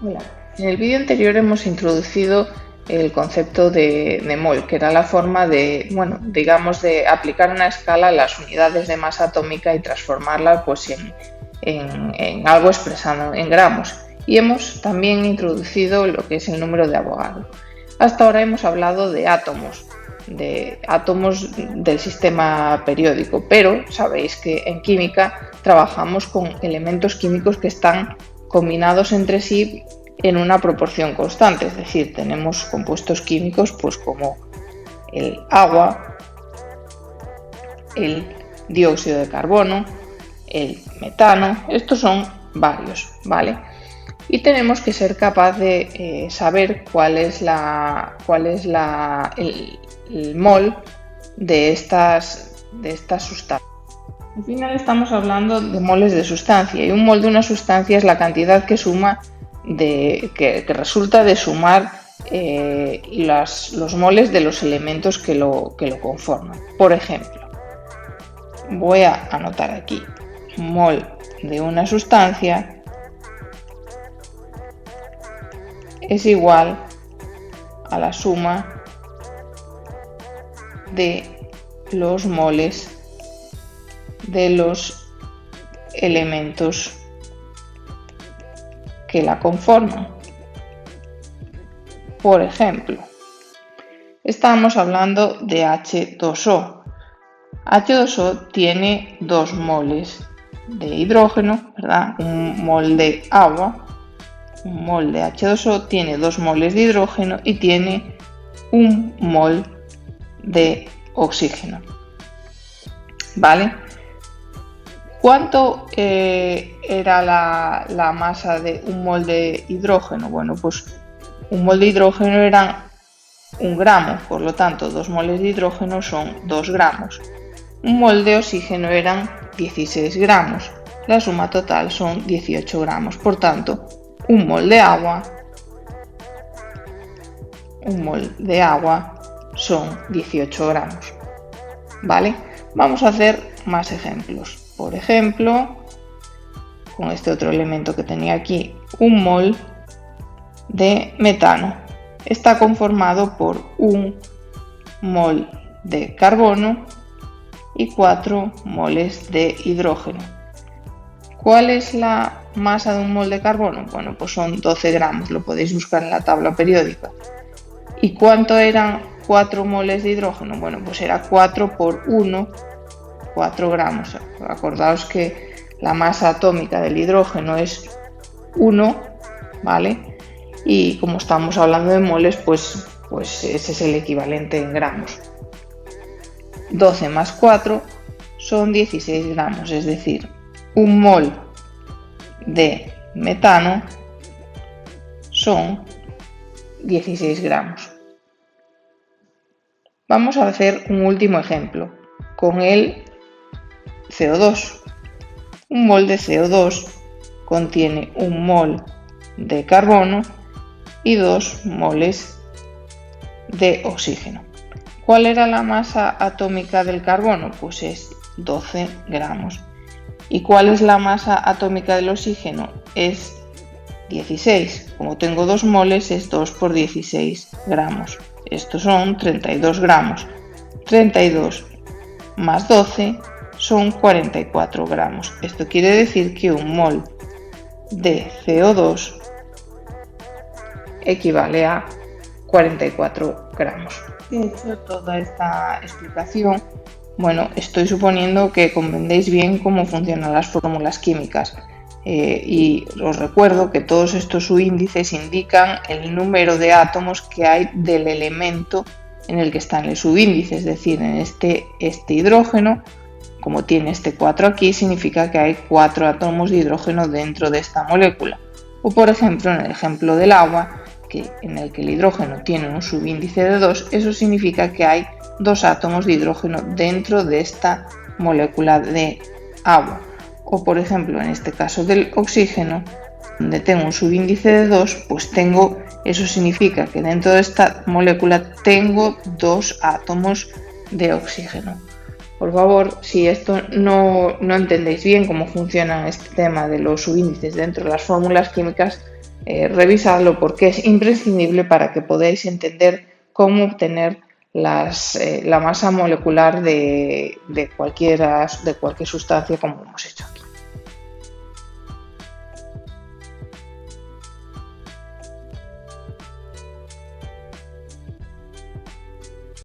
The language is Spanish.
Hola. En el vídeo anterior hemos introducido el concepto de mol, que era la forma de, bueno, digamos, de aplicar una escala a las unidades de masa atómica y transformarla pues, en algo expresado en gramos. Y hemos también introducido lo que es el número de Avogadro. Hasta ahora hemos hablado de átomos del sistema periódico, pero sabéis que en química trabajamos con elementos químicos que están combinados entre sí en una proporción constante, es decir, tenemos compuestos químicos pues como el agua, el dióxido de carbono, el metano, estos son varios, ¿vale? Y tenemos que ser capaz de saber cuál es el mol de estas sustancias. Al final estamos hablando de moles de sustancia y un mol de una sustancia es la cantidad que resulta de sumar los moles de los elementos que lo conforman. Por ejemplo, voy a anotar aquí mol de una sustancia es igual a la suma de los moles de los elementos que la conforman. Por ejemplo, estamos hablando de H2O. H2O tiene 2 moles de hidrógeno, ¿verdad? Un mol de agua. Un mol de H2O tiene 2 moles de hidrógeno y tiene 1 mol de oxígeno. ¿Vale? ¿Cuánto era la masa de un mol de hidrógeno? Bueno, pues un mol de hidrógeno era 1 gramo, por lo tanto 2 moles de hidrógeno son 2 gramos. Un mol de oxígeno eran 16 gramos. La suma total son 18 gramos. Por tanto, un mol de agua son 18 gramos. ¿Vale? Vamos a hacer más ejemplos. Por ejemplo, con este otro elemento que tenía aquí, un mol de metano está conformado por 1 mol de carbono y 4 moles de hidrógeno. ¿Cuál es la masa de un mol de carbono? Bueno, pues son 12 gramos, lo podéis buscar en la tabla periódica. ¿Y cuánto eran 4 moles de hidrógeno? Bueno, pues era 4 por 1, 4 gramos. Acordaos que la masa atómica del hidrógeno es 1, ¿vale? Y como estamos hablando de moles, pues ese es el equivalente en gramos. 12 más 4 son 16 gramos, es decir, un mol de metano son 16 gramos. Vamos a hacer un último ejemplo con el CO2. Un mol de CO2 contiene 1 mol de carbono y 2 moles de oxígeno. ¿Cuál era la masa atómica del carbono? Pues es 12 gramos. ¿Y cuál es la masa atómica del oxígeno? Es 16. Como tengo 2 moles, es 2 por 16 gramos. Estos son 32 gramos. 32 más 12 son 44 gramos. Esto quiere decir que un mol de CO2 equivale a 44 gramos. He hecho toda esta explicación. Bueno, estoy suponiendo que comprendéis bien cómo funcionan las fórmulas químicas y os recuerdo que todos estos subíndices indican el número de átomos que hay del elemento en el que está en el subíndice, es decir, en este hidrógeno, como tiene este 4 aquí, significa que hay 4 átomos de hidrógeno dentro de esta molécula. O por ejemplo, en el ejemplo del agua, en el que el hidrógeno tiene un subíndice de 2, eso significa que hay 2 átomos de hidrógeno dentro de esta molécula de agua. O por ejemplo, en este caso del oxígeno, donde tengo un subíndice de 2, pues eso significa que dentro de esta molécula tengo 2 átomos de oxígeno. Por favor, si esto no entendéis bien cómo funciona este tema de los subíndices dentro de las fórmulas químicas, revisarlo porque es imprescindible para que podáis entender cómo obtener la masa molecular de cualquier sustancia como hemos hecho.